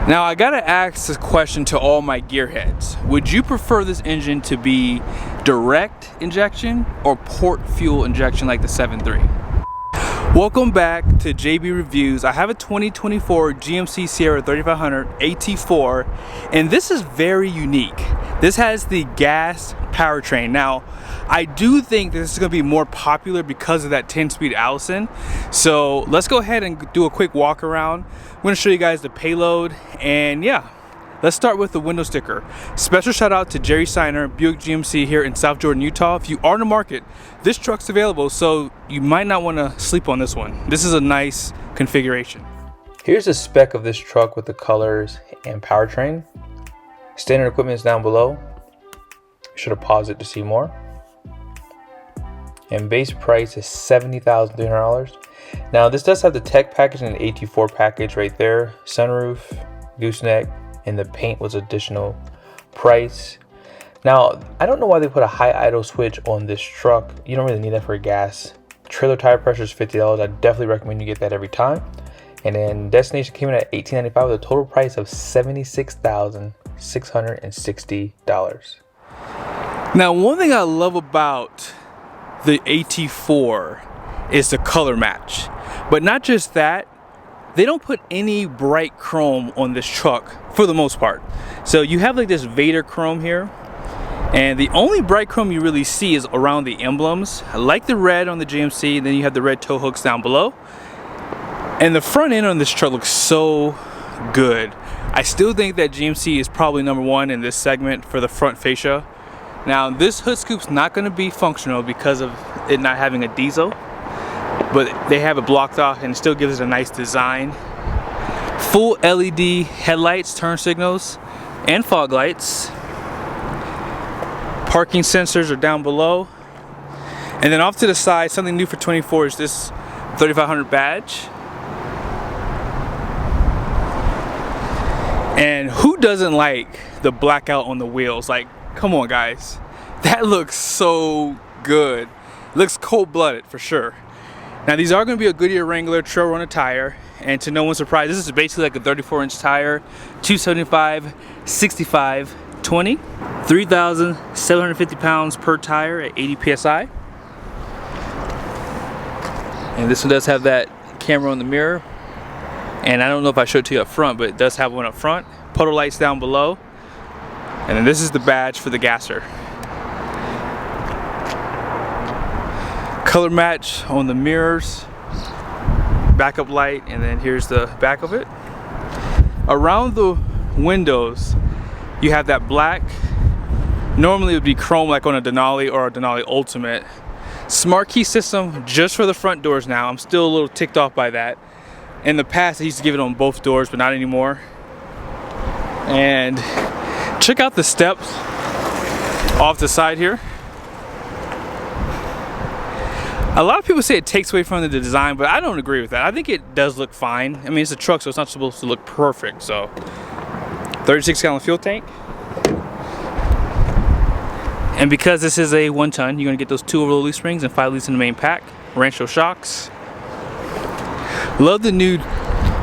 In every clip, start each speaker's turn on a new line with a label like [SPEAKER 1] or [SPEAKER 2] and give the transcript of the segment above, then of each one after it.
[SPEAKER 1] Now I gotta ask this question to all my gearheads. Would you prefer this engine to be direct injection or port fuel injection like the 7.3? Welcome back to JB Reviews. I have a 2024 GMC Sierra 3500 AT4, and this is very unique. This has the gas powertrain. Now, I do think this is going to be more popular because of that 10-speed Allison. So let's go ahead and do a quick walk around. I'm going to show you guys the payload, and yeah, let's start with the window sticker. Special shout out to Jerry Seiner, Buick GMC here in South Jordan, Utah. If you are in the market, this truck's available, so you might not want to sleep on this one. This is a nice configuration. Here's the spec of this truck with the colors and powertrain. Standard equipment is down below. Should have paused it to see more. And base price is $70,300. Now this does have the tech package and the AT4 package right there. Sunroof, gooseneck, and the paint was additional price. Now I don't know why they put a high idle switch on this truck. You don't really need that for gas. Trailer tire pressure is $50. I definitely recommend you get that every time. And then destination came in at $1895 with a total price of $76,660. Now, one thing I love about the AT4 is the color match. But not just that, they don't put any bright chrome on this truck for the most part. So you have like this Vader chrome here, and the only bright chrome you really see is around the emblems. I like the red on the GMC, then you have the red tow hooks down below. And the front end on this truck looks so good. I still think that GMC is probably #1 in this segment for the front fascia. Now this hood scoop's not going to be functional because of it not having a diesel, but they have it blocked off and it still gives it a nice design. Full LED headlights, turn signals, and fog lights. Parking sensors are down below. And then off to the side, something new for 24 is this 3500 badge. And who doesn't like the blackout on the wheels? Like, come on guys, that looks so good. It looks cold-blooded for sure. Now these are going to be a Goodyear Wrangler trail runner tire, and to no one's surprise, this is basically like a 34-inch tire, 275, 65, 20, 3,750 pounds per tire at 80 psi. And this one does have that camera on the mirror. And I don't know if I showed it to you up front, but it does have one up front. Puddle lights down below. And then this is the badge for the gasser. Color match on the mirrors. Backup light, and then here's the back of it. Around the windows, you have that black. Normally it would be chrome like on a Denali or a Denali Ultimate. Smart key system just for the front doors now. I'm still a little ticked off by that. In the past, I used to give it on both doors, but not anymore. And check out the steps off the side here. A lot of people say it takes away from the design, but I don't agree with that. I think it does look fine. I mean, it's a truck, so it's not supposed to look perfect. So 36-gallon fuel tank. And because this is a 1-ton, you're gonna get those 2 over the leaf springs and 5 leads in the main pack. Rancho shocks. Love the new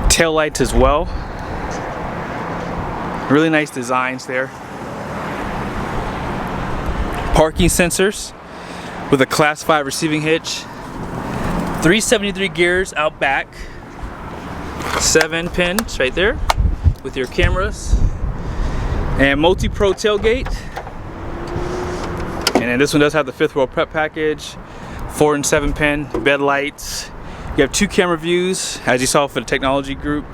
[SPEAKER 1] tail lights as well. Really nice designs there. Parking sensors with a class 5 receiving hitch. 373 gears out back. 7 pins right there with your cameras. And multi-pro tailgate. And then this one does have the 5th row prep package. 4 and 7 pin bed lights. You have 2 camera views, as you saw for the technology group.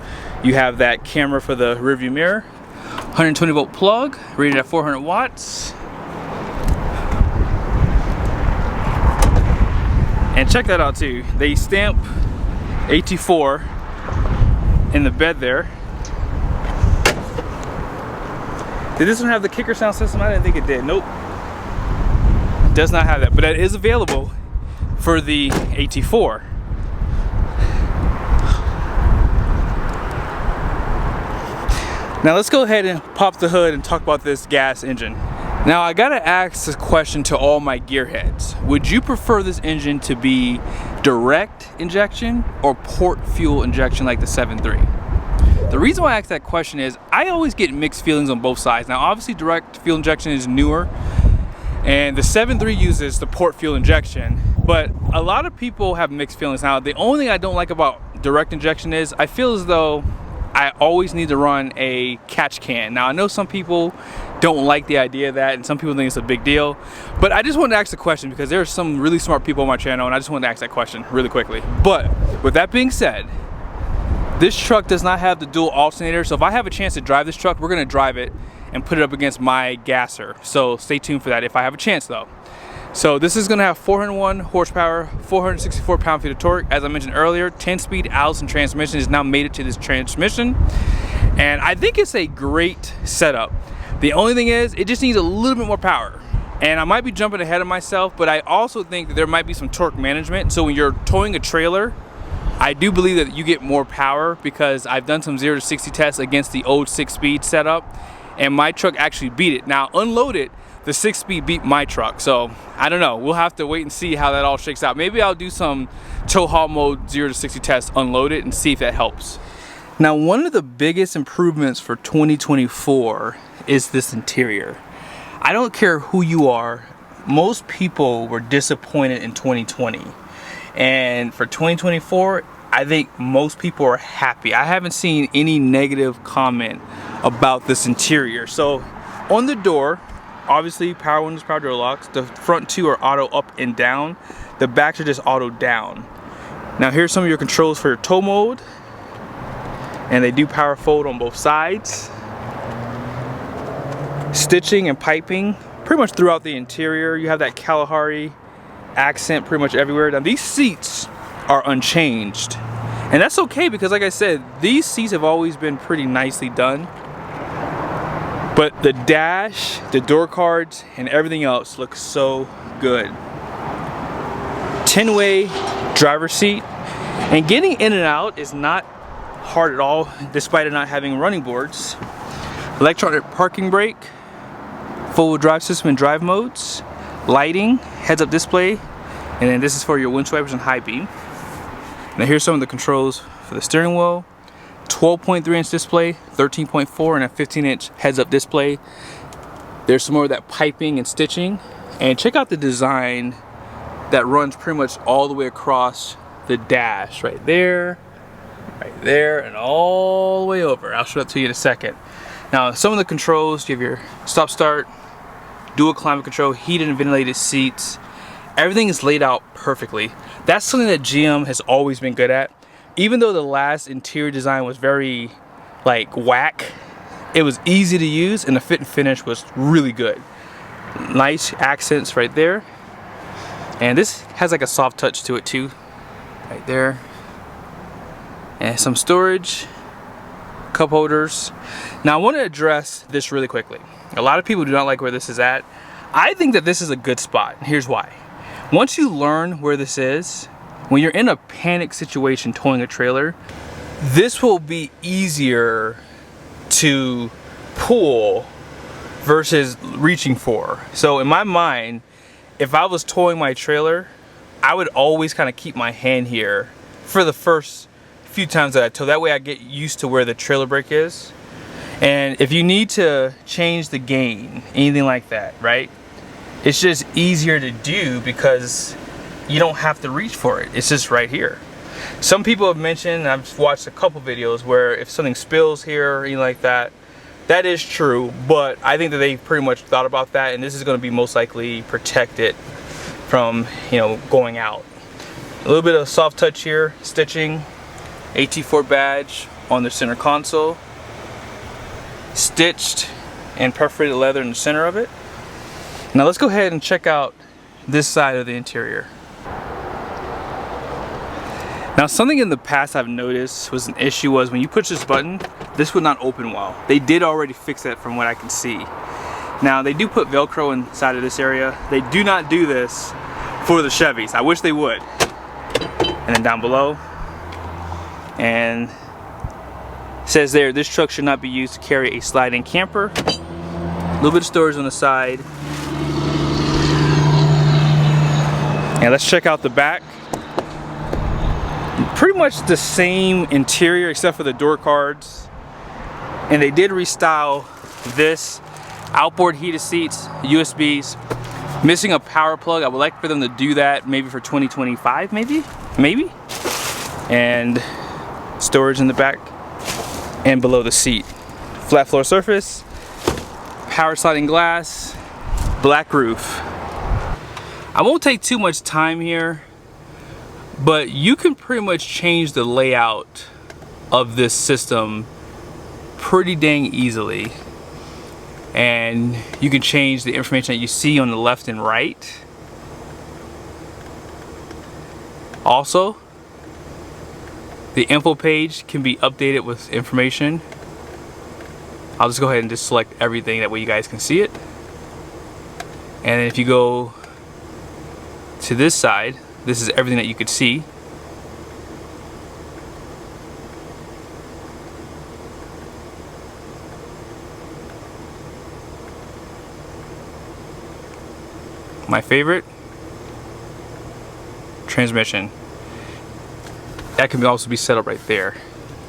[SPEAKER 1] You have that camera for the rear view mirror. 120 volt plug, rated at 400 watts. And check that out too. They stamp AT4 in the bed there. Did this one have the kicker sound system? I didn't think it did. Nope. It does not have that, but that is available for the AT4. Now let's go ahead and pop the hood and talk about this gas engine. Now I gotta ask this question to all my gearheads. Would you prefer this engine to be direct injection or port fuel injection like the 7.3? The reason why I asked that question is I always get mixed feelings on both sides. Now obviously direct fuel injection is newer, and the 7.3 uses the port fuel injection, but a lot of people have mixed feelings. Now the only thing I don't like about direct injection is I feel as though I always need to run a catch can. Now I know some people don't like the idea of that and some people think it's a big deal, but I just wanted to ask the question because there are some really smart people on my channel and I just wanted to ask that question really quickly. But with that being said, this truck does not have the dual alternator, so if I have a chance to drive this truck, we're gonna drive it and put it up against my gasser. So stay tuned for that if I have a chance though. So this is gonna have 401 horsepower, 464 pound-feet of torque. As I mentioned earlier, 10-speed Allison transmission has now made it to this transmission. And I think it's a great setup. The only thing is, it just needs a little bit more power. And I might be jumping ahead of myself, but I also think that there might be some torque management. So when you're towing a trailer, I do believe that you get more power because I've done some 0 to 60 tests against the old 6-speed setup, and my truck actually beat it. Now unloaded, the 6-speed beat my truck, so I don't know. We'll have to wait and see how that all shakes out. Maybe I'll do some tow haul mode 0 to 60 tests unloaded and see if that helps. Now one of the biggest improvements for 2024 is this interior. I don't care who you are, most people were disappointed in 2020. And for 2024, I think most people are happy. I haven't seen any negative comment about this interior. So on the door, obviously power windows, power door locks. The front two are auto up and down. The backs are just auto down. Now here's some of your controls for your tow mode. And they do power fold on both sides. Stitching and piping pretty much throughout the interior. You have that Kalahari accent pretty much everywhere. Now these seats are unchanged. And that's okay because like I said, these seats have always been pretty nicely done. But the dash, the door cards, and everything else looks so good. 10-way driver's seat. And getting in and out is not hard at all, despite it not having running boards. Electronic parking brake, full-wheel drive system and drive modes, lighting, heads-up display, and then this is for your windshield wipers and high beam. Now here's some of the controls for the steering wheel. 12.3-inch display, 13.4, and a 15-inch heads-up display. There's some more of that piping and stitching. And check out the design that runs pretty much all the way across the dash. Right there, and all the way over. I'll show that to you in a second. Now, some of the controls, you have your stop-start, dual climate control, heated and ventilated seats. Everything is laid out perfectly. That's something that GM has always been good at. Even though the last interior design was very like whack, it was easy to use and the fit and finish was really good. Nice accents right there. And this has like a soft touch to it too, right there. And some storage, cup holders. Now I want to address this really quickly. A lot of people do not like where this is at. I think that this is a good spot. Here's why. Once you learn where this is, when you're in a panic situation towing a trailer, this will be easier to pull versus reaching for. So in my mind, if I was towing my trailer, I would always kind of keep my hand here for the first few times that I tow. That way I get used to where the trailer brake is. And if you need to change the gain, anything like that, right? It's just easier to do because you don't have to reach for it. It's just right here. Some people have mentioned, and I've watched a couple videos where if something spills here or anything like that, that is true, but I think that they pretty much thought about that, and this is going to be most likely protected from, you know, going out. A little bit of soft touch here, stitching, AT4 badge on the center console, stitched and perforated leather in the center of it. Now let's go ahead and check out this side of the interior. Now something in the past I've noticed was an issue was when you push this button, this would not open well. They did already fix that from what I can see. Now they do put Velcro inside of this area. They do not do this for the Chevys. I wish they would. And then down below, and it says there, this truck should not be used to carry a slide-in camper. A little bit of storage on the side. And let's check out the back. Pretty much the same interior except for the door cards And they did restyle this outboard heated seats, USBs, missing a power plug. I would like for them to do that maybe for 2025, maybe. And storage in the back and below the seat. Flat floor surface, power sliding glass, black roof. I won't take too much time here, but you can pretty much change the layout of this system pretty dang easily. And you can change the information that you see on the left and right. Also, the info page can be updated with information. I'll just go ahead and just select everything, that way you guys can see it. And if you go to this side, this is everything that you could see. My favorite, transmission. That can also be set up right there.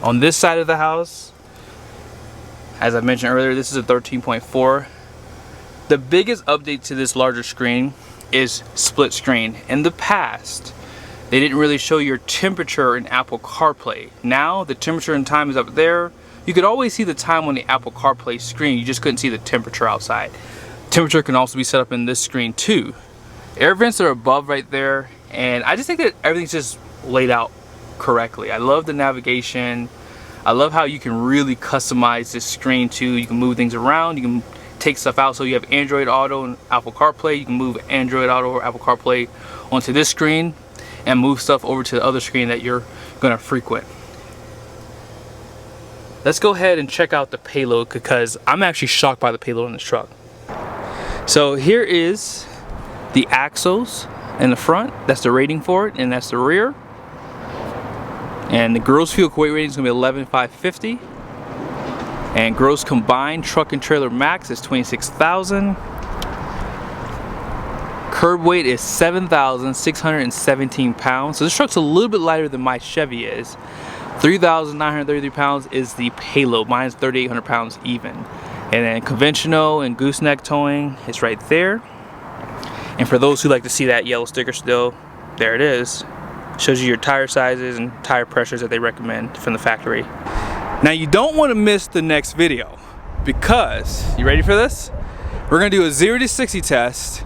[SPEAKER 1] On this side of the house, as I mentioned earlier, this is a 13.4. The biggest update to this larger screen is split screen. In the past, they didn't really show your temperature in Apple CarPlay. Now, the temperature and time is up there. You could always see the time on the Apple CarPlay screen, you just couldn't see the temperature outside. Temperature can also be set up in this screen too. Air vents are above right there, and I just think that everything's just laid out correctly. I love the navigation. I love how you can really customize this screen too. You can move things around, you can take stuff out. So you have Android Auto and Apple CarPlay. You can move Android Auto or Apple CarPlay onto this screen and move stuff over to the other screen that you're gonna frequent. Let's go ahead and check out the payload, because I'm actually shocked by the payload in this truck. So here is the axles in the front, that's the rating for it, and that's the rear. And the gross fuel weight rating is going to be 11,550. And gross combined truck and trailer max is 26,000. Curb weight is 7,617 pounds. So this truck's a little bit lighter than my Chevy is. 3,933 pounds is the payload. Mine is 3,800 pounds even. And then conventional and gooseneck towing is right there. And for those who like to see that yellow sticker still, there it is. Shows you your tire sizes and tire pressures that they recommend from the factory. Now you don't want to miss the next video, because, you ready for this? We're gonna do a 0 to 60 test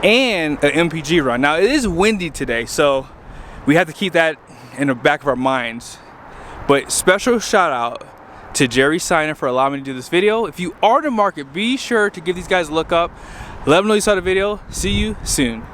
[SPEAKER 1] and an MPG run. Now it is windy today, so we have to keep that in the back of our minds. But special shout out to Jerry Seiner for allowing me to do this video. If you are in the market, be sure to give these guys a look up. Let them know you saw the video. See you soon.